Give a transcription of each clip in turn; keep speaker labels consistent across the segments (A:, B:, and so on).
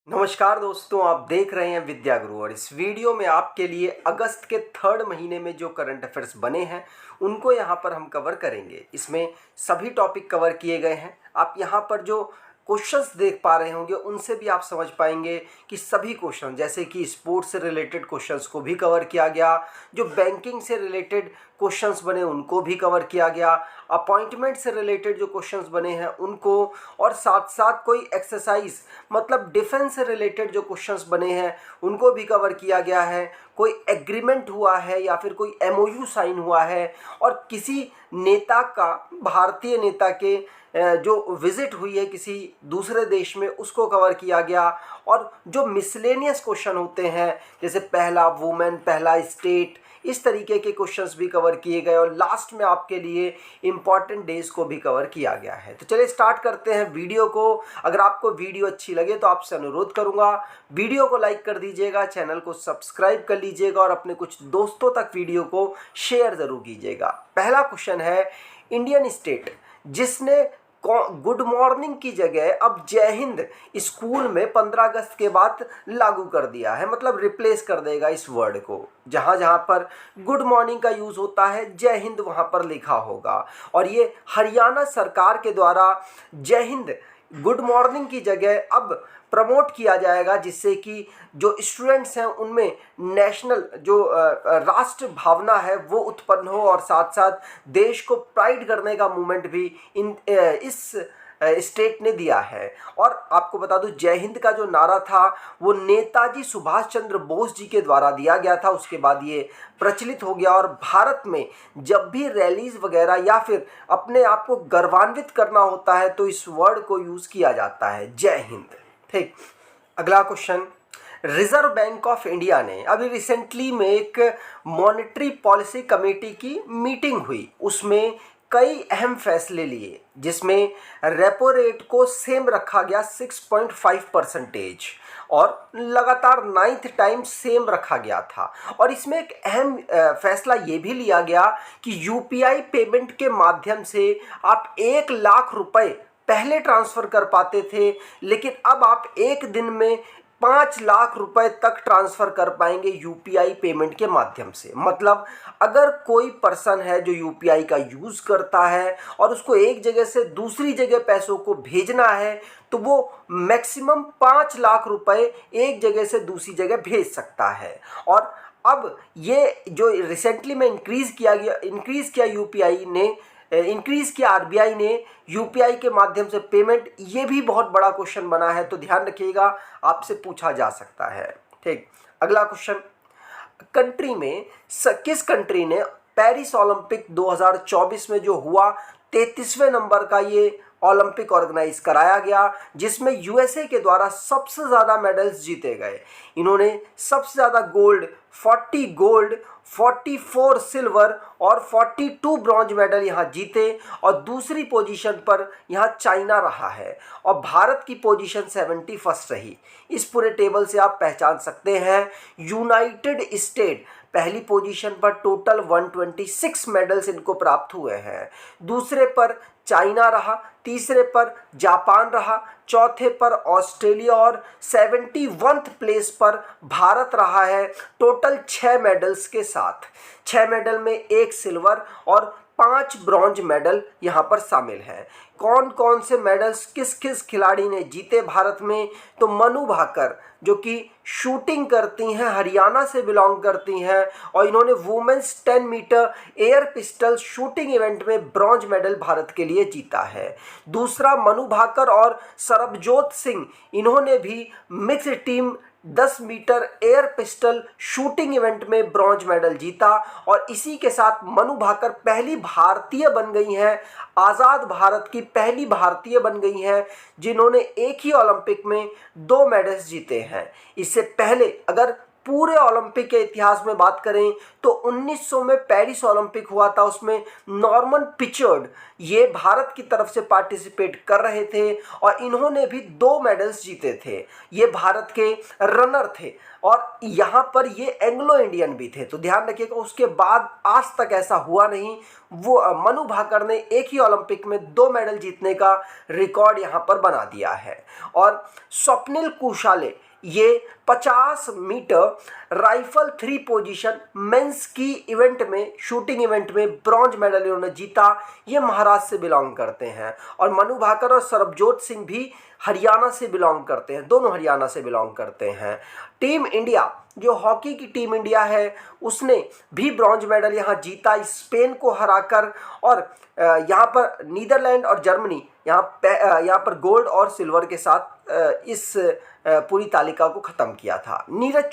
A: नमस्कार दोस्तों, आप देख रहे हैं विद्या गुरु और इस वीडियो में आपके लिए अगस्त के 3rd महीने में जो करंट अफेयर्स बने हैं उनको यहाँ पर हम कवर करेंगे। इसमें सभी टॉपिक कवर किए गए हैं। आप यहाँ पर जो क्वेश्चंस देख पा रहे होंगे उनसे भी आप समझ पाएंगे कि सभी क्वेश्चन, जैसे कि स्पोर्ट्स से रिलेटेड क्वेश्चंस को भी कवर किया गया, जो बैंकिंग से रिलेटेड क्वेश्चंस बने उनको भी कवर किया गया, अपॉइंटमेंट से रिलेटेड जो क्वेश्चंस बने हैं उनको, और साथ साथ कोई एक्सरसाइज मतलब डिफेंस से रिलेटेड जो क्वेश्चंस बने हैं उनको भी कवर किया गया है। कोई एग्रीमेंट हुआ है या फिर कोई एमओयू साइन हुआ है और किसी नेता का, भारतीय नेता के जो विजिट हुई है किसी दूसरे देश में, उसको कवर किया गया। और जो मिसलेनियस क्वेश्चन होते हैं, जैसे पहला वुमेन, पहला स्टेट, इस तरीके के क्वेश्चंस भी कवर किए गए और लास्ट में आपके लिए इम्पॉर्टेंट डेज को भी कवर किया गया है। तो चलिए स्टार्ट करते हैं वीडियो को। अगर आपको वीडियो अच्छी लगे तो आपसे अनुरोध करूंगा, वीडियो को लाइक कर दीजिएगा, चैनल को सब्सक्राइब कर लीजिएगा और अपने कुछ दोस्तों तक वीडियो को शेयर ज़रूर कीजिएगा। पहला क्वेश्चन है, इंडियन स्टेट जिसने गुड मॉर्निंग की जगह अब जय हिंद स्कूल में 15 अगस्त के बाद लागू कर दिया है, मतलब रिप्लेस कर देगा इस वर्ड को। जहाँ जहाँ पर गुड मॉर्निंग का यूज़ होता है जय हिंद वहाँ पर लिखा होगा। और ये हरियाणा सरकार के द्वारा जय हिंद गुड मॉर्निंग की जगह अब प्रमोट किया जाएगा, जिससे कि जो स्टूडेंट्स हैं उनमें नेशनल जो राष्ट्र भावना है वो उत्पन्न हो और साथ साथ देश को प्राइड करने का मूवमेंट भी इस स्टेट ने दिया है। और आपको बता दूं, जय हिंद का जो नारा था वो नेताजी सुभाष चंद्र बोस जी के द्वारा दिया गया था। उसके बाद ये प्रचलित हो गया और भारत में जब भी रैलीज वगैरह या फिर अपने आप को गर्वान्वित करना होता है तो इस वर्ड को यूज़ किया जाता है, जय हिंद। ठीक, अगला question, reserve bank of India ने अभी रिसेंटली में एक मॉनेटरी पॉलिसी कमेटी की मीटिंग हुई, उसमें कई अहम फैसले लिए, जिसमें रेपो रेट को सेम रखा गया 6.5% और लगातार 9th टाइम सेम रखा गया था। और इसमें एक अहम फैसला ये भी लिया गया कि यूपीआई पेमेंट के माध्यम से आप 1 लाख रुपए पहले ट्रांसफ़र कर पाते थे, लेकिन अब आप एक दिन में 5 लाख रुपए तक ट्रांसफ़र कर पाएंगे यूपीआई पेमेंट के माध्यम से। मतलब अगर कोई पर्सन है जो यूपीआई का यूज़ करता है और उसको एक जगह से दूसरी जगह पैसों को भेजना है तो वो मैक्सिमम 5 लाख रुपए एक जगह से दूसरी जगह भेज सकता है। और अब ये जो रिसेंटली में इंक्रीज़ किया यूपीआई ने, इंक्रीज़ किया आरबीआई ने यूपीआई के माध्यम से पेमेंट, ये भी बहुत बड़ा क्वेश्चन बना है, तो ध्यान रखिएगा, आपसे पूछा जा सकता है। ठीक, अगला क्वेश्चन, कंट्री में किस कंट्री ने पेरिस ओलंपिक 2024 में जो हुआ 33वें नंबर का ये ओलंपिक ऑर्गेनाइज कराया गया, जिसमें यूएसए के द्वारा सबसे ज़्यादा मेडल्स जीते गए। इन्होंने सबसे ज़्यादा गोल्ड, 40 गोल्ड, 44 सिल्वर और 42 ब्रॉन्ज मेडल यहाँ जीते और दूसरी पोजीशन पर यहाँ चाइना रहा है और भारत की पोजीशन 71st रही। इस पूरे टेबल से आप पहचान सकते हैं यूनाइटेड स्टेट पहली पोजीशन पर, टोटल 126 मेडल्स इनको प्राप्त हुए हैं। दूसरे पर चाइना रहा, तीसरे पर जापान रहा, चौथे पर ऑस्ट्रेलिया और 71th प्लेस पर भारत रहा है, टोटल 6 मेडल्स के साथ। 6 मेडल में 1 सिल्वर और 5 ब्रॉन्ज मेडल यहाँ पर शामिल हैं। कौन कौन से मेडल्स किस किस खिलाड़ी ने जीते भारत में? तो मनु भाकर, जो कि शूटिंग करती हैं, हरियाणा से बिलोंग करती हैं और इन्होंने women's 10 metre air pistol shooting event में ब्रॉन्ज मेडल भारत के लिए जीता है। दूसरा, मनु भाकर और सरबजोत सिंह, इन्होंने भी mix team 10 metre air pistol shooting event में ब्रॉन्ज मेडल जीता और इसी के साथ मनु भाकर पहली भारतीय बन गई हैं, आज़ाद भारत की पहली भारतीय बन गई हैं जिन्होंने एक ही ओलंपिक में 2 मेडल्स जीते हैं। इससे पहले अगर पूरे ओलंपिक के इतिहास में बात करें तो 1900 में पेरिस ओलंपिक हुआ था, उसमें नॉर्मन पिचर्ड ये भारत की तरफ से पार्टिसिपेट कर रहे थे और इन्होंने भी 2 मेडल्स जीते थे। ये भारत के रनर थे और यहाँ पर ये एंग्लो इंडियन भी थे। तो ध्यान रखिएगा, उसके बाद आज तक ऐसा हुआ नहीं। वो मनु भाकर ने एक ही ओलंपिक में 2 मेडल जीतने का रिकॉर्ड यहाँ पर बना दिया है। और स्वप्निल कुशाले ये 50 मीटर राइफल 3 पोजीशन मेंस की इवेंट में, शूटिंग इवेंट में ब्रॉन्ज मेडल इन्होंने जीता। ये महाराष्ट्र से बिलोंग करते हैं। और मनु भाकर और सरबजोत सिंह भी हरियाणा से बिलोंग करते हैं, दोनों हरियाणा से बिलोंग करते हैं। टीम इंडिया, जो हॉकी की टीम इंडिया है, उसने भी ब्रॉन्ज मेडल यहाँ जीता स्पेन को हराकर। और यहाँ पर नीदरलैंड और जर्मनी यहाँ पर गोल्ड और सिल्वर के साथ इस पूरी तालिका को ख़त्म किया था। नीरज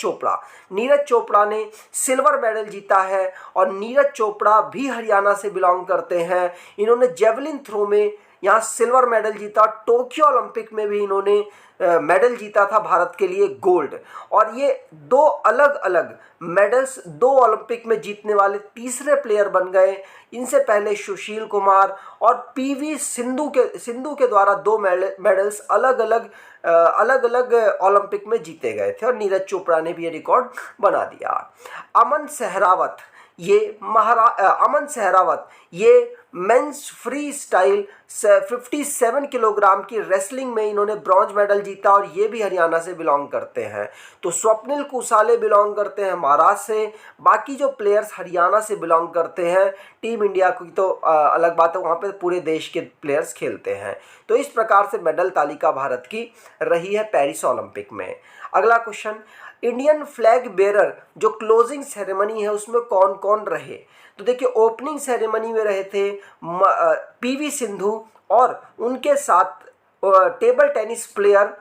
A: चोपड़ा ने सिल्वर मेडल जीता है और नीरज चोपड़ा भी हरियाणा से बिलोंग करते हैं। इन्होंने जेवलिन थ्रो में यहाँ सिल्वर मेडल जीता। टोक्यो ओलंपिक में भी इन्होंने मेडल जीता था भारत के लिए, गोल्ड। और ये 2 अलग अलग मेडल्स 2 ओलंपिक में जीतने वाले तीसरे प्लेयर बन गए। इनसे पहले सुशील कुमार और पीवी सिंधु के द्वारा 2 मेडल्स अलग अलग ओलंपिक में जीते गए थे और नीरज चोपड़ा ने भी ये रिकॉर्ड बना दिया। अमन सहरावत ये मेंस फ्री स्टाइल 57 किलोग्राम की रेसलिंग में इन्होंने ब्रॉन्ज मेडल जीता और ये भी हरियाणा से बिलोंग करते हैं। तो स्वप्निल कुशाले बिलोंग करते हैं महाराष्ट्र से, बाकी जो प्लेयर्स हरियाणा से बिलोंग करते हैं। टीम इंडिया की तो अलग बात है, वहाँ पे पूरे देश के प्लेयर्स खेलते हैं। तो इस प्रकार से मेडल तालिका भारत की रही है पेरिस ओलंपिक में। अगला क्वेश्चन, इंडियन फ्लैग बेरर जो क्लोजिंग सेरेमनी है उसमें कौन कौन रहे? तो देखिए, ओपनिंग सेरेमनी में रहे थे पीवी सिंधु और उनके साथ table tennis player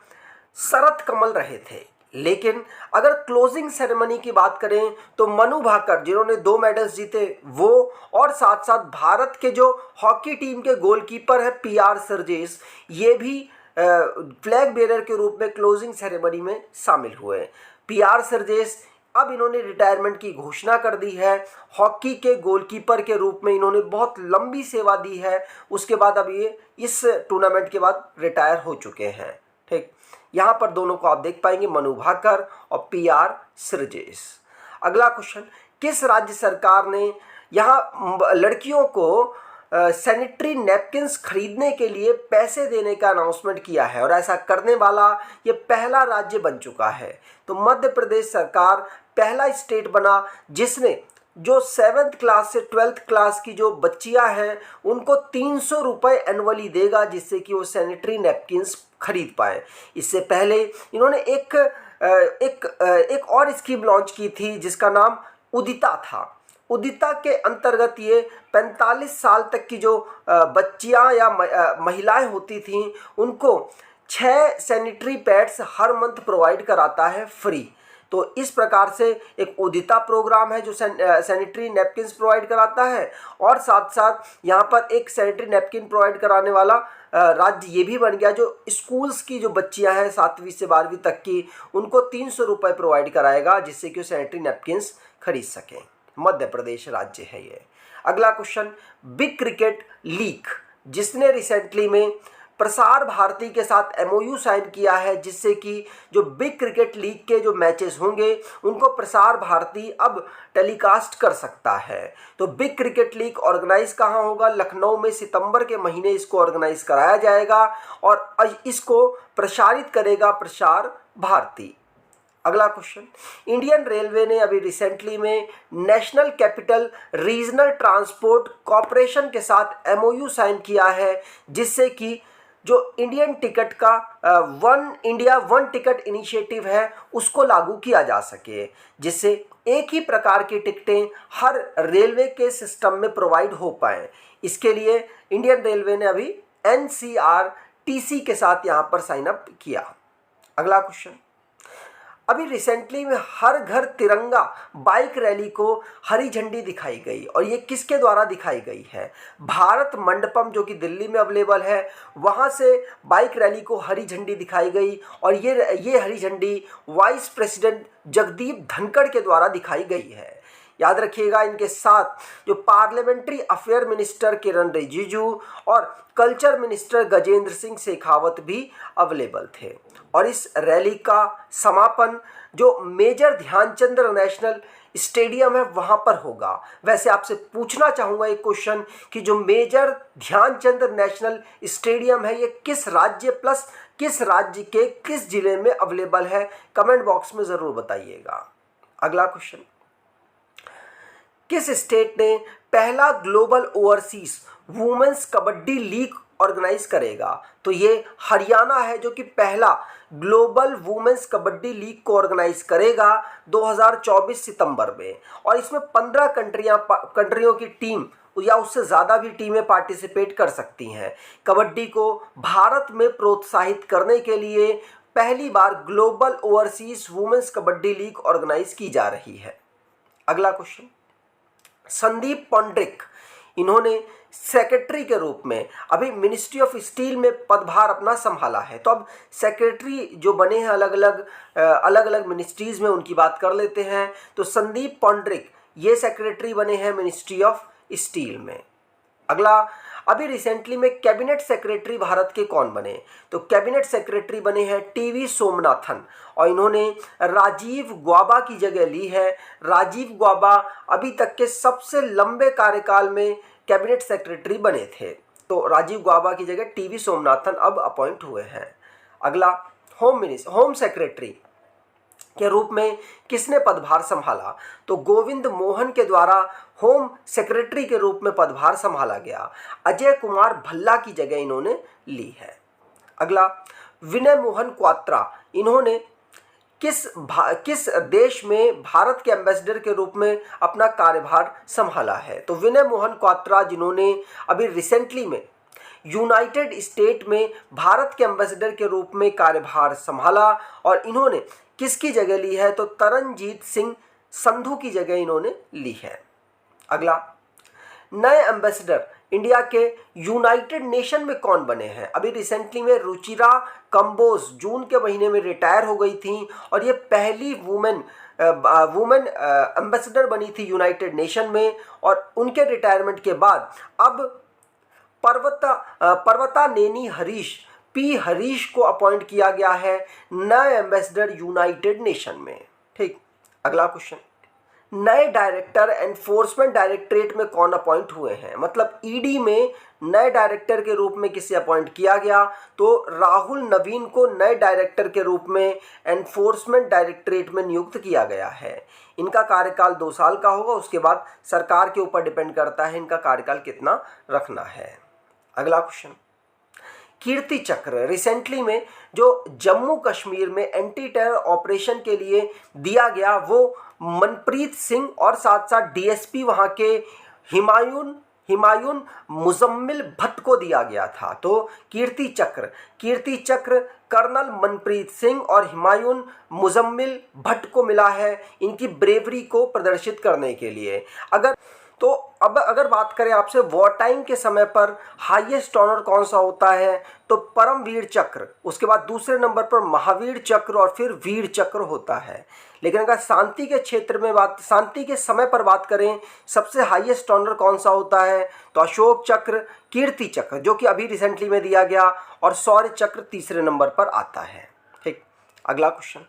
A: Sharath Kamal रहे थे। लेकिन अगर क्लोजिंग सेरेमनी की बात करें तो मनु भाकर जिन्होंने 2 मेडल्स जीते वो, और साथ साथ भारत के जो हॉकी टीम के गोलकीपर है PR सरजेस, ये भी फ्लैग बेरर के रूप में क्लोजिंग सेरेमनी में शामिल हुए। PR सरजेस अब इन्होंने रिटायरमेंट की घोषणा कर दी है। हॉकी के गोलकीपर के रूप में इन्होंने बहुत लंबी सेवा दी है, उसके बाद अब ये इस टूर्नामेंट के बाद रिटायर हो चुके हैं। ठीक, यहाँ पर दोनों को आप देख पाएंगे, मनु भाकर और PR सरजेस। अगला क्वेश्चन, किस राज्य सरकार ने यहाँ लड़कियों को सैनिटरी नैपकिन्स खरीदने के लिए पैसे देने का अनाउंसमेंट किया है और ऐसा करने वाला ये पहला राज्य बन चुका है? तो मध्य प्रदेश सरकार पहला स्टेट बना जिसने जो 7th क्लास से 12th क्लास की जो बच्चियां हैं उनको 300 रुपये एनुअली देगा, जिससे कि वो सैनिटरी नैपकिन्स खरीद पाएँ। इससे पहले इन्होंने एक और स्कीम लॉन्च की थी जिसका नाम उदिता था। उदिता के अंतर्गत ये 45 साल तक की जो बच्चियां या महिलाएं होती थीं उनको 6 सैनिटरी पैड्स हर मंथ प्रोवाइड कराता है फ्री। तो इस प्रकार से एक उदिता प्रोग्राम है जो सैनिटरी नैपकिन्स प्रोवाइड कराता है, और साथ साथ यहाँ पर एक सैनिटरी नैपकिन प्रोवाइड कराने वाला राज्य ये भी बन गया जो स्कूल्स की जो बच्चियाँ हैं 7वीं से 12वीं तक की, उनको 300 रुपये प्रोवाइड कराएगा जिससे कि वो सैनिटरी नैपकिन्स खरीद सकें। मध्य प्रदेश राज्य है ये। अगला क्वेश्चन, बिग क्रिकेट लीग जिसने रिसेंटली में प्रसार भारती के साथ MOU साइन किया है, जिससे कि जो बिग क्रिकेट लीग के जो मैचेस होंगे उनको प्रसार भारती अब टेलीकास्ट कर सकता है। तो बिग क्रिकेट लीग ऑर्गेनाइज कहाँ होगा? लखनऊ में सितंबर के महीने इसको ऑर्गेनाइज कराया जाएगा और इसको प्रसारित करेगा प्रसार भारती। अगला क्वेश्चन, इंडियन रेलवे ने अभी रिसेंटली में national capital regional transport corporation के साथ MOU साइन किया है, जिससे कि जो इंडियन टिकट का one India one ticket initiative है उसको लागू किया जा सके, जिससे एक ही प्रकार की टिकटें हर रेलवे के सिस्टम में प्रोवाइड हो पाएँ। इसके लिए इंडियन रेलवे ने अभी NCRTC के साथ यहाँ पर साइन अप किया। अगला क्वेश्चन, अभी रिसेंटली में हर घर तिरंगा बाइक रैली को हरी झंडी दिखाई गई और ये किसके द्वारा दिखाई गई है? भारत मंडपम जो कि दिल्ली में अवेलेबल है, वहाँ से बाइक रैली को हरी झंडी दिखाई गई और ये हरी झंडी वाइस प्रेसिडेंट जगदीप धनखड़ के द्वारा दिखाई गई है। याद रखिएगा, इनके साथ जो पार्लियामेंट्री अफेयर मिनिस्टर किरण रिजिजू और कल्चर मिनिस्टर गजेंद्र सिंह शेखावत भी अवेलेबल थे। और इस रैली का समापन जो मेजर ध्यानचंद नेशनल स्टेडियम है वहाँ पर होगा। वैसे आपसे पूछना चाहूँगा एक क्वेश्चन कि जो मेजर ध्यानचंद नेशनल स्टेडियम है ये किस राज्य प्लस किस राज्य के किस जिले में अवेलेबल है? कमेंट बॉक्स में ज़रूर बताइएगा। अगला क्वेश्चन, किस स्टेट ने पहला global overseas women's kabaddi league organise करेगा? तो ये हरियाणा है जो कि पहला ग्लोबल वुमेन्स कबड्डी लीग को ऑर्गेनाइज करेगा 2024 सितंबर में। और इसमें 15 कंट्रियों की टीम या उससे ज़्यादा भी टीमें पार्टिसिपेट कर सकती हैं। कबड्डी को भारत में प्रोत्साहित करने के लिए पहली बार global overseas women's kabaddi league organise की जा रही है। अगला क्वेश्चन, संदीप पौंड्रिक इन्होंने सेक्रेटरी के रूप में अभी मिनिस्ट्री ऑफ स्टील में पदभार अपना संभाला है। तो अब सेक्रेटरी जो बने हैं अलग अलग मिनिस्ट्रीज़ में, उनकी बात कर लेते हैं। तो संदीप पौंड्रिक ये सेक्रेटरी बने हैं मिनिस्ट्री ऑफ स्टील में। अगला, अभी रिसेंटली में कैबिनेट सेक्रेटरी भारत के कौन बने? तो कैबिनेट सेक्रेटरी बने हैं टीवी सोमनाथन और इन्होंने राजीव गौबा की जगह ली है। राजीव गौबा अभी तक के सबसे लंबे कार्यकाल में कैबिनेट सेक्रेटरी बने थे, तो राजीव गौबा की जगह टीवी सोमनाथन अब अपॉइंट हुए हैं। अगला, होम सेक्रेटरी के रूप में किसने पदभार संभाला? तो गोविंद मोहन के द्वारा होम सेक्रेटरी के रूप में पदभार संभाला गया। अजय कुमार भल्ला की जगह इन्होंने ली है। अगला, विनय मोहन क्वात्रा इन्होंने किस देश में भारत के एम्बेसडर के रूप में अपना कार्यभार संभाला है? तो विनय मोहन क्वात्रा जिन्होंने अभी रिसेंटली में यूनाइटेड स्टेट में भारत के एम्बेसडर के रूप में कार्यभार संभाला और इन्होंने किसकी जगह ली है? तो तरनजीत सिंह संधू की जगह इन्होंने ली है। अगला, नए एम्बेसडर इंडिया के यूनाइटेड नेशन में कौन बने हैं? अभी रिसेंटली में रुचिरा कंबोज जून के महीने में रिटायर हो गई थी और ये पहली वुमेन एम्बेसडर बनी थी यूनाइटेड नेशन में। और उनके रिटायरमेंट के बाद अब पर्वता नेनी हरीश पी हरीश को अपॉइंट किया गया है नए एम्बेसडर यूनाइटेड नेशन में। ठीक, अगला क्वेश्चन, नए डायरेक्टर एनफोर्समेंट डायरेक्टरेट में कौन अपॉइंट हुए हैं? मतलब ईडी में नए डायरेक्टर के रूप में किसे अपॉइंट किया गया? तो राहुल नवीन को नए डायरेक्टर के रूप में एनफोर्समेंट डायरेक्टरेट में नियुक्त किया गया है। इनका कार्यकाल 2 साल का होगा, उसके बाद सरकार के ऊपर डिपेंड करता है इनका कार्यकाल कितना रखना है। अगला क्वेश्चन, कीर्ति चक्र रिसेंटली में जो जम्मू कश्मीर में एंटी टेरर ऑपरेशन के लिए दिया गया वो मनप्रीत सिंह और साथ साथ डीएसपी वहाँ के हिमायून मुजम्मिल भट्ट को दिया गया था। तो कीर्ति चक्र कर्नल मनप्रीत सिंह और हिमायून मुजम्मिल भट्ट को मिला है इनकी ब्रेवरी को प्रदर्शित करने के लिए। अगर बात करें आपसे वॉर टाइम के समय पर हाईएस्ट ऑनर कौन सा होता है? तो परमवीर चक्र, उसके बाद दूसरे नंबर पर महावीर चक्र और फिर वीर चक्र होता है। लेकिन अगर शांति के क्षेत्र में शांति के समय पर बात करें सबसे हाईएस्ट ऑनर कौन सा होता है? तो अशोक चक्र, कीर्ति चक्र जो कि अभी रिसेंटली में दिया गया और शौर्य चक्र तीसरे नंबर पर आता है। ठीक, अगला क्वेश्चन,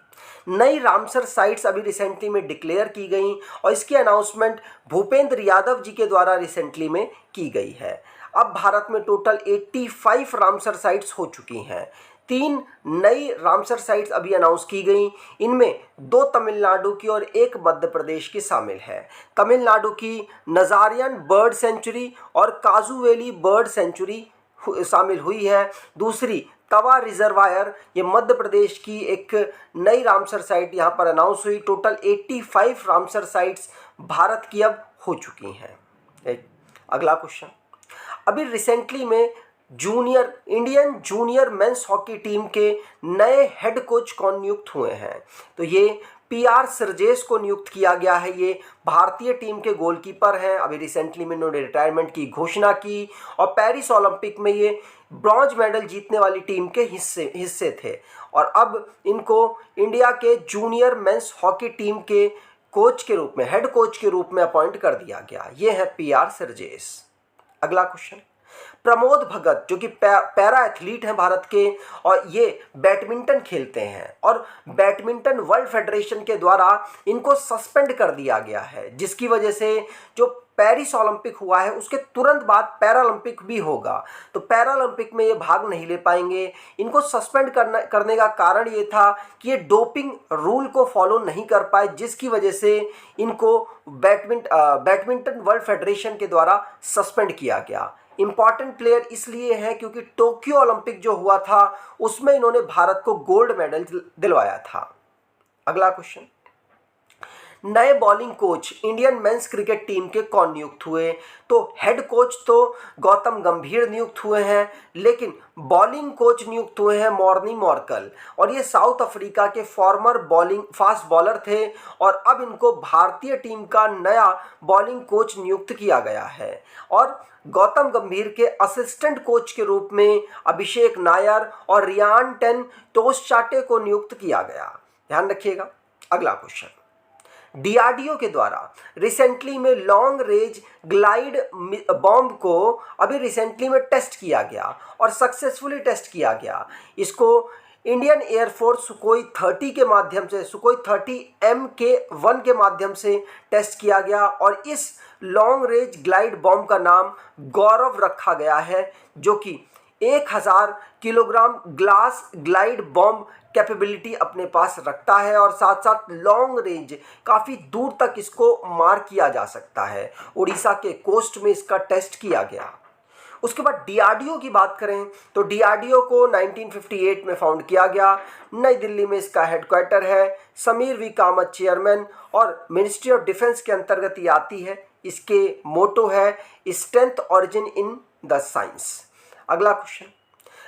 A: नई रामसर साइट्स अभी रिसेंटली में डिक्लेयर की गई और इसकी अनाउंसमेंट भूपेंद्र यादव जी के द्वारा रिसेंटली में की गई है। अब भारत में टोटल 85 रामसर साइट्स हो चुकी हैं। 3 नई रामसर साइट्स अभी अनाउंस की गई, इनमें 2 तमिलनाडु की और 1 मध्य प्रदेश की शामिल है। तमिलनाडु की नजारियन बर्ड सेंचुरी और काजुवेली बर्ड सेंचुरी शामिल हुई है। दूसरी तवा रिजर्वायर, ये मध्य प्रदेश की एक नई रामसर साइट यहाँ पर अनाउंस हुई। टोटल 85 रामसर साइट्स भारत की अब हो चुकी हैं। अगला क्वेश्चन, अभी रिसेंटली में Indian junior men's hockey team के नए हेड कोच कौन नियुक्त हुए हैं? तो ये पीआर सरजेस को नियुक्त किया गया है। ये भारतीय टीम के गोलकीपर हैं। अभी रिसेंटली में इन्होंने रिटायरमेंट की घोषणा की और पेरिस ओलंपिक में ये ब्रॉन्ज मेडल जीतने वाली टीम के हिस्से थे और अब इनको इंडिया के जूनियर मेंस हॉकी टीम के कोच के रूप में, हेड कोच के रूप में अपॉइंट कर दिया गया। ये है पीआर सरजेस। अगला क्वेश्चन, प्रमोद भगत जो कि पैरा एथलीट हैं भारत के और ये बैडमिंटन खेलते हैं और बैडमिंटन वर्ल्ड फेडरेशन के द्वारा इनको सस्पेंड कर दिया गया है, जिसकी वजह से जो पेरिस ओलंपिक हुआ है उसके तुरंत बाद पैरालंपिक भी होगा, तो पैरालंपिक में ये भाग नहीं ले पाएंगे। इनको सस्पेंड करने का कारण ये था कि ये डोपिंग रूल को फॉलो नहीं कर पाए, जिसकी वजह से इनको बैडमिंटन वर्ल्ड फेडरेशन के द्वारा सस्पेंड किया गया। इंपॉर्टेंट प्लेयर इसलिए है क्योंकि टोक्यो ओलंपिक जो हुआ था उसमें इन्होंने भारत को गोल्ड मेडल दिलवाया था। अगला क्वेश्चन, नए bowling coach Indian men's cricket team के कौन नियुक्त हुए? तो हेड कोच तो गौतम गंभीर नियुक्त हुए हैं, लेकिन बॉलिंग कोच नियुक्त हुए हैं मॉर्नी मॉर्कल और ये साउथ अफ्रीका के फॉर्मर फास्ट बॉलर थे और अब इनको भारतीय टीम का नया बॉलिंग कोच नियुक्त किया गया है और गौतम गंभीर के असिस्टेंट कोच के रूप में अभिषेक नायर और रियान टेन टोस्चाटे को नियुक्त किया गया। ध्यान रखिएगा। अगला क्वेश्चन, डीआरडीओ के द्वारा रिसेंटली में लॉन्ग रेंज ग्लाइड बॉम्ब को अभी रिसेंटली में टेस्ट किया गया और सक्सेसफुली टेस्ट किया गया। इसको इंडियन एयरफोर्स सुकोई 30 के माध्यम से, सुकोई 30 MK1 के माध्यम से टेस्ट किया गया और इस लॉन्ग रेंज ग्लाइड बॉम्ब का नाम गौरव रखा गया है, जो कि 1000 kilogram glass glide bomb capability अपने पास रखता है और साथ साथ लॉन्ग रेंज काफ़ी दूर तक इसको मार किया जा सकता है। उड़ीसा के कोस्ट में इसका टेस्ट किया गया। उसके बाद डीआरडीओ की बात करें तो डीआरडीओ को 1958 में फाउंड किया गया। नई दिल्ली में इसका हेडक्वार्टर है। समीर वी कामत चेयरमैन और मिनिस्ट्री ऑफ डिफेंस के अंतर्गत ये आती है। इसके मोटो है strength origin in the science. अगला क्वेश्चन,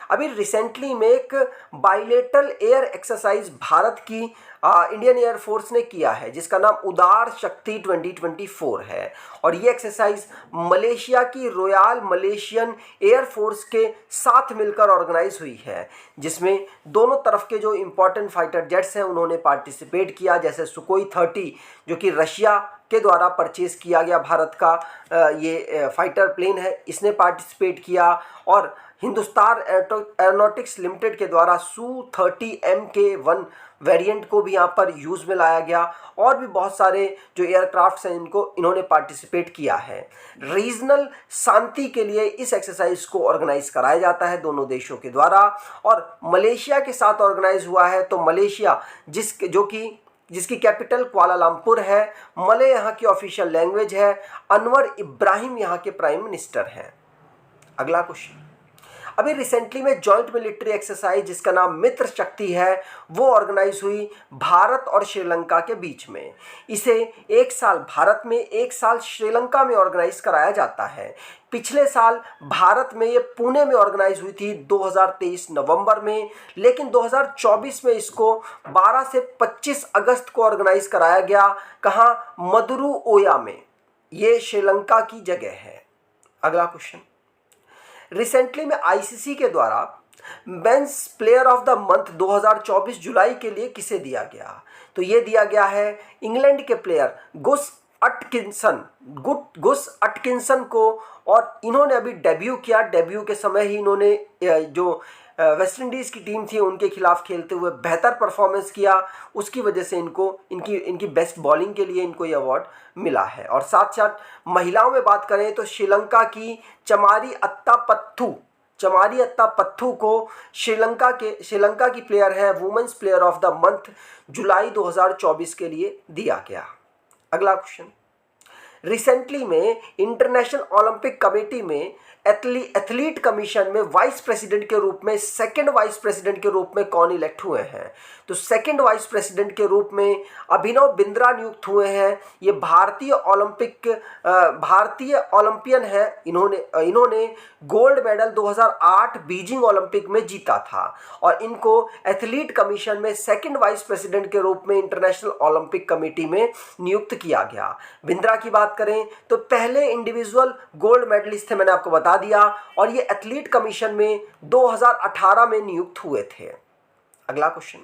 A: अभी रिसेंटली में एक बाइलेटरल एयर एक्सरसाइज भारत की इंडियन एयरफोर्स ने किया है जिसका नाम उदार शक्ति 2024 है और ये एक्सरसाइज मलेशिया की रॉयल मलेशियन एयरफोर्स के साथ मिलकर ऑर्गेनाइज हुई है, जिसमें दोनों तरफ के जो इम्पोर्टेंट फाइटर जेट्स हैं उन्होंने पार्टिसिपेट किया। जैसे सुकोई 30 जो कि रशिया के द्वारा परचेज किया गया भारत का ये फाइटर प्लेन है, इसने पार्टिसिपेट किया और हिंदुस्तान एरोनॉटिक्स लिमिटेड के द्वारा Su-30 MK1 वेरिएंट को भी यहाँ पर यूज़ में लाया गया और भी बहुत सारे जो एयरक्राफ्ट्स हैं इन्होंने पार्टिसिपेट किया है। रीजनल शांति के लिए इस एक्सरसाइज को ऑर्गेनाइज कराया जाता है दोनों देशों के द्वारा और मलेशिया के साथ ऑर्गेनाइज हुआ है। तो मलेशिया जिसकी कैपिटल कुआलालंपुर है, मले यहाँ की ऑफिशियल लैंग्वेज है, अनवर इब्राहिम यहाँ के प्राइम मिनिस्टर हैं। अगला क्वेश्चन, अभी रिसेंटली में जॉइंट मिलिट्री एक्सरसाइज जिसका नाम मित्र शक्ति है वो ऑर्गेनाइज हुई भारत और श्रीलंका के बीच में। इसे एक साल भारत में, एक साल श्रीलंका में ऑर्गेनाइज कराया जाता है। पिछले साल भारत में ये पुणे में ऑर्गेनाइज हुई थी 2023 नवंबर में, लेकिन 2024 में इसको 12 से 25 अगस्त को ऑर्गेनाइज कराया गया। कहाँ? मदुरुओया में, ये श्रीलंका की जगह है। अगला क्वेश्चन, रिसेंटली में आईसीसी के द्वारा men's player of the month 2024 जुलाई के लिए किसे दिया गया? तो ये दिया गया है इंग्लैंड के प्लेयर गुस अटकिंसन को और इन्होंने अभी डेब्यू किया। डेब्यू के समय ही इन्होंने जो वेस्ट इंडीज़ की टीम थी उनके खिलाफ खेलते हुए बेहतर परफॉर्मेंस किया, उसकी वजह से इनकी बेस्ट बॉलिंग के लिए इनको ये अवार्ड मिला है। और साथ साथ महिलाओं में बात करें तो श्रीलंका की चमारी अत्ता पत्थू को श्रीलंका की प्लेयर है women's player of the month जुलाई 2024 के लिए दिया गया। अगला क्वेश्चन, रिसेंटली में इंटरनेशनल ओलंपिक कमेटी में एथलीट कमीशन में वाइस प्रेसिडेंट के रूप में, सेकंड वाइस प्रेसिडेंट के रूप में कौन इलेक्ट हुए हैं? तो सेकंड वाइस प्रेसिडेंट के रूप में अभिनव बिंद्रा नियुक्त हुए हैं। ये भारतीय ओलंपियन है। इन्होंने गोल्ड मेडल 2008 बीजिंग ओलंपिक में जीता था और इनको एथलीट कमीशन में सेकंड वाइस प्रेसिडेंट के रूप में इंटरनेशनल ओलंपिक कमेटी में नियुक्त किया गया। बिंद्रा की बात करें तो पहले इंडिविजुअल गोल्ड मेडलिस्ट थे, मैंने आपको बता दिया, और ये एथलीट कमीशन में 2018 में नियुक्त हुए थे। अगला क्वेश्चन,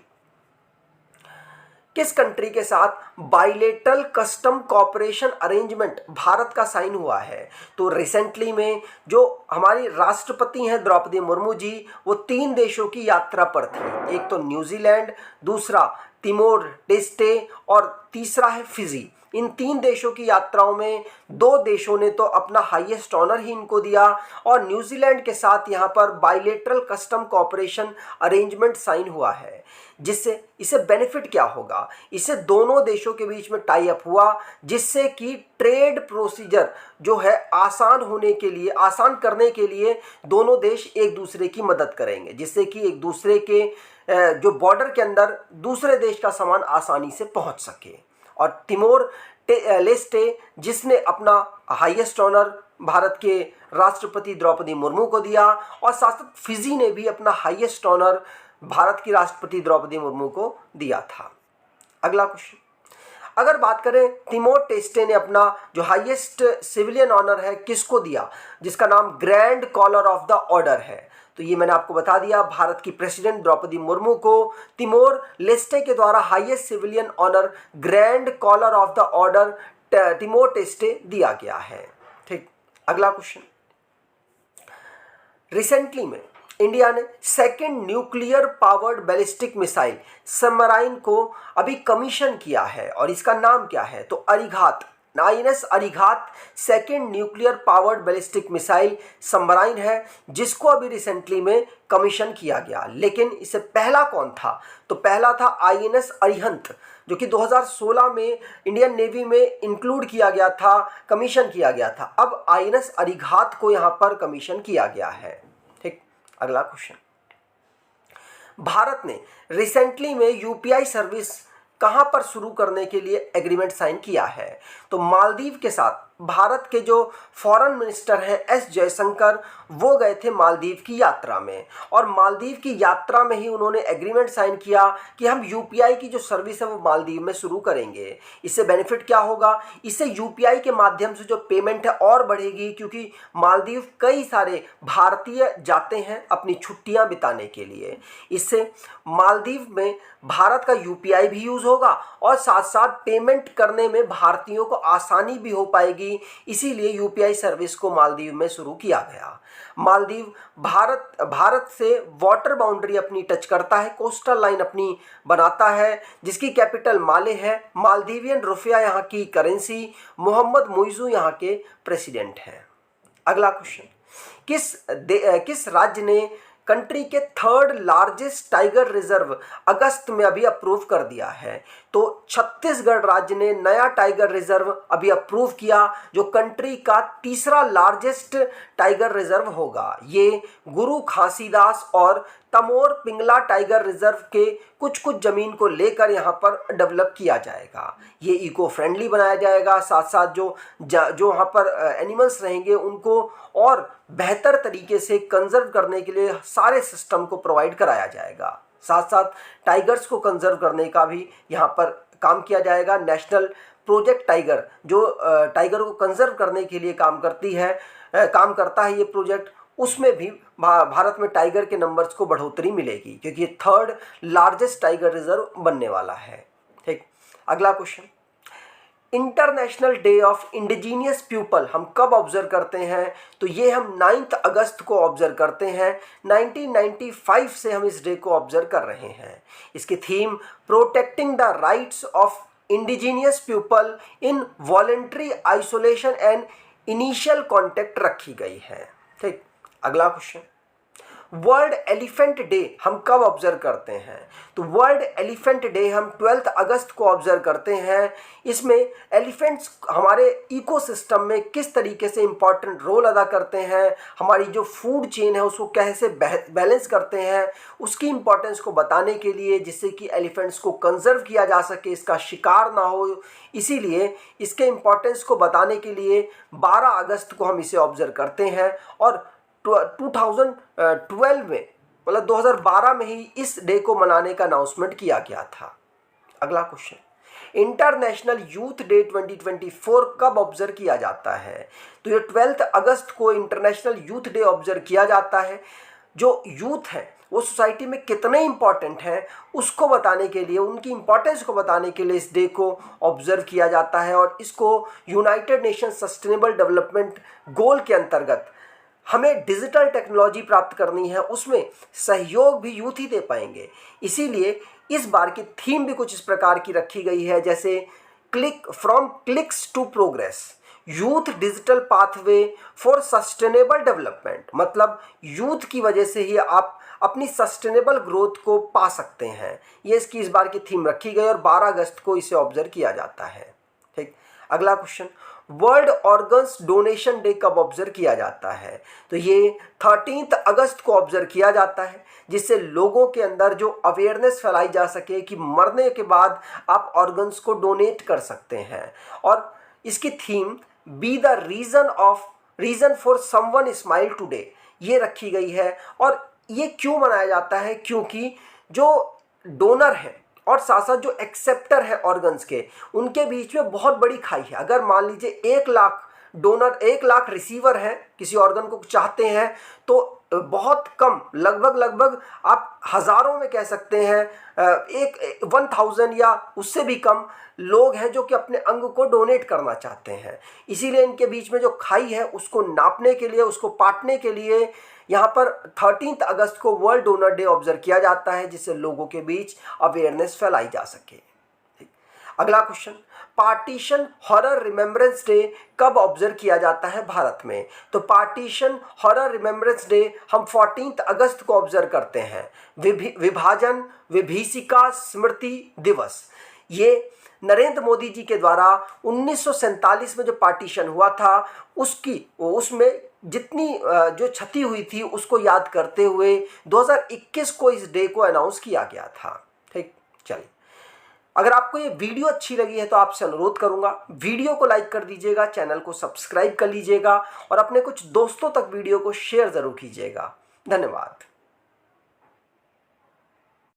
A: किस कंट्री के साथ bilateral custom cooperation arrangement Bharat का साइन हुआ है? तो रिसेंटली में जो हमारी राष्ट्रपति हैं द्रौपदी मुर्मू जी, वो 3 देशों की यात्रा पर थी। एक तो न्यूजीलैंड, दूसरा तिमोर लेस्टे और तीसरा है फिजी। इन 3 देशों की यात्राओं में 2 देशों ने तो अपना हाईएस्ट ऑनर ही इनको दिया और न्यूजीलैंड के साथ यहाँ पर bilateral custom cooperation arrangement sign हुआ है। जिससे इसे बेनिफिट क्या होगा? इससे दोनों देशों के बीच में टाई अप हुआ, जिससे कि ट्रेड प्रोसीजर जो है आसान करने के लिए दोनों देश एक दूसरे की मदद करेंगे, जिससे कि एक दूसरे के जो बॉर्डर के अंदर दूसरे देश का सामान आसानी से पहुंच सके। और तिमोर लेस्टे, जिसने अपना हाईएस्ट ऑनर भारत के राष्ट्रपति द्रौपदी मुर्मू को दिया, और साथ साथ फिजी ने भी अपना हाईएस्ट ऑनर भारत की राष्ट्रपति द्रौपदी मुर्मू को दिया था। अगला क्वेश्चन, अगर बात करें तिमोर लेस्टे ने अपना जो हाईएस्ट सिविलियन ऑनर है किसको दिया, जिसका नाम grand collar of the order है। तो ये मैंने आपको बता दिया, भारत की प्रेसिडेंट द्रौपदी मुर्मू को तिमोर लेस्टे के द्वारा highest civilian honour grand collar of the order Timor Leste दिया गया है। ठीक, अगला क्वेश्चन, रिसेंटली में इंडिया ने second nuclear powered ballistic missile submarine को अभी कमीशन किया है और इसका नाम क्या है? तो Arighaat, INS Arighaat second nuclear powered ballistic missile submarine है, जिसको अभी रिसेंटली में कमीशन किया गया। लेकिन इससे पहला कौन था? तो पहला था INS अरिहंत, जो कि 2016 में इंडियन नेवी में इंक्लूड किया गया था, कमीशन किया गया था। अब INS अरिघात को यहाँ पर कमीशन किया गया है। ठीक, अगला क्वेश्चन, भारत ने रिसेंटली में UPI सर्विस कहां पर शुरू करने के लिए एग्रीमेंट साइन किया है? तो मालदीव के साथ भारत के जो फॉरेन मिनिस्टर हैं एस जयशंकर, वो गए थे मालदीव की यात्रा में, और मालदीव की यात्रा में ही उन्होंने एग्रीमेंट साइन किया कि हम UPI की जो सर्विस है वो मालदीव में शुरू करेंगे। इससे बेनिफिट क्या होगा? इससे UPI के माध्यम से जो पेमेंट है और बढ़ेगी, क्योंकि मालदीव कई सारे भारतीय जाते हैं अपनी छुट्टियां बिताने के लिए। इससे मालदीव में भारत का UPI भी यूज़ होगा और साथ साथ पेमेंट करने में भारतीयों को आसानी भी हो पाएगी। इसीलिए UPI सर्विस को मालदीव में शुरू किया गया। मालदीव भारत से वाटर बाउंड्री अपनी टच करता है, कोस्टल लाइन अपनी बनाता है, जिसकी कैपिटल माले है। मालदीवियन रुपया यहाँ की करेंसी, मोहम्मद मुइज़ू यहाँ के प्रेसिडेंट हैं। अगला क्वेश्चन, किस राज्य ने कंट्री के 3rd लार्जेस्ट टाइगर रिजर्व अगस्त में अभी अप्रूव कर दिया है? तो छत्तीसगढ़ राज्य ने नया टाइगर रिजर्व अभी अप्रूव किया, जो कंट्री का 3रा लार्जेस्ट टाइगर रिजर्व होगा। ये गुरु घासीदास और तमोर पिंगला टाइगर रिजर्व के कुछ जमीन को लेकर यहाँ पर डेवलप किया जाएगा। ये इको फ्रेंडली बनाया जाएगा, साथ साथ जो वहाँ पर एनिमल्स रहेंगे उनको और बेहतर तरीके से कंजर्व करने के लिए सारे सिस्टम को प्रोवाइड कराया जाएगा। साथ साथ टाइगर्स को कंजर्व करने का भी यहाँ पर काम किया जाएगा। नेशनल प्रोजेक्ट टाइगर, जो टाइगर को कंजर्व करने के लिए काम करता है ये प्रोजेक्ट, उसमें भी भारत में टाइगर के नंबर्स को बढ़ोतरी मिलेगी, क्योंकि ये 3rd लार्जेस्ट टाइगर रिजर्व बनने वाला है। ठीक, अगला question, international day of indigenous people हम कब ऑब्जर्व करते हैं? तो ये हम 9 अगस्त को ऑब्जर्व करते हैं। 1995 से हम इस डे को ऑब्जर्व कर रहे हैं। इसकी theme protecting the rights of indigenous people in voluntary isolation and initial contact रखी गई है। ठीक, अगला क्वेश्चन, वर्ल्ड एलिफेंट डे हम कब ऑब्जर्व करते हैं? तो वर्ल्ड एलिफेंट डे हम 12 अगस्त को ऑब्जर्व करते हैं। इसमें एलिफेंट्स हमारे इकोसिस्टम में किस तरीके से इम्पॉर्टेंट रोल अदा करते हैं, हमारी जो फूड चेन है उसको कैसे बैलेंस करते हैं, उसकी इम्पोर्टेंस को बताने के लिए, जिससे कि एलिफेंट्स को कंजर्व किया जा सके, इसका शिकार ना हो, इसीलिए इसके इम्पोर्टेंस को बताने के लिए 12 अगस्त को हम इसे ऑब्जर्व करते हैं। और 2012 में, मतलब 2012 में ही इस डे को मनाने का अनाउंसमेंट किया गया था। अगला क्वेश्चन, इंटरनेशनल यूथ डे 2024 कब ऑब्जर्व किया जाता है? तो ये 12 अगस्त को इंटरनेशनल यूथ डे ऑब्जर्व किया जाता है। जो यूथ है वो सोसाइटी में कितने इंपॉर्टेंट हैं उसको बताने के लिए, उनकी इंपॉर्टेंस को बताने के लिए इस डे को ऑब्जर्व किया जाता है। और इसको United nation sustainable development goal के अंतर्गत हमें डिजिटल टेक्नोलॉजी प्राप्त करनी है, उसमें सहयोग भी यूथ ही दे पाएंगे। इसीलिए इस बार की थीम भी कुछ इस प्रकार की रखी गई है, जैसे from clicks to progress, youth digital pathway for sustainable development. मतलब यूथ की वजह से ही आप अपनी सस्टेनेबल ग्रोथ को पा सकते हैं, ये इसकी इस बार की थीम रखी गई और 12 अगस्त को इसे ऑब्जर्व किया जाता है। ठीक, अगला question, world organs donation day कब ऑब्जर्व किया जाता है? तो ये 13 अगस्त को ऑब्जर्व किया जाता है, जिससे लोगों के अंदर जो अवेयरनेस फैलाई जा सके कि मरने के बाद आप ऑर्गन्स को डोनेट कर सकते हैं। और इसकी theme be the reason for someone smile today ये रखी गई है। और ये क्यों मनाया जाता है? क्योंकि जो डोनर है और साथ साथ जो एक्सेप्टर है ऑर्गन्स के, उनके बीच में बहुत बड़ी खाई है। अगर मान लीजिए 1 लाख डोनर, 1 लाख रिसीवर हैं, किसी ऑर्गन को चाहते हैं, तो बहुत कम, लगभग आप हज़ारों में कह सकते हैं, 1000 या उससे भी कम लोग हैं जो कि अपने अंग को डोनेट करना चाहते हैं। इसीलिए इनके बीच में जो खाई है उसको नापने के लिए, उसको पाटने के लिए यहाँ पर 13 अगस्त को वर्ल्ड डोनर डे ऑब्जर्व किया जाता है, जिससे लोगों के बीच अवेयरनेस फैलाई जा सके। अगला question, partition horror remembrance day कब ऑब्जर्व किया जाता है भारत में? तो पार्टीशन हॉरर रिमेम्बरेंस डे हम 14 अगस्त को ऑब्जर्व करते हैं। विभाजन विभीषिका स्मृति दिवस, ये नरेंद्र मोदी जी के द्वारा 1947 में जो पार्टीशन हुआ था उसमें जितनी जो क्षति हुई थी उसको याद करते हुए 2021 को इस डे को अनाउंस किया गया था। ठीक, चलिए, अगर आपको ये वीडियो अच्छी लगी है तो आपसे अनुरोध करूंगा वीडियो को लाइक कर दीजिएगा, चैनल को सब्सक्राइब कर लीजिएगा और अपने कुछ दोस्तों तक वीडियो को शेयर जरूर कीजिएगा। धन्यवाद।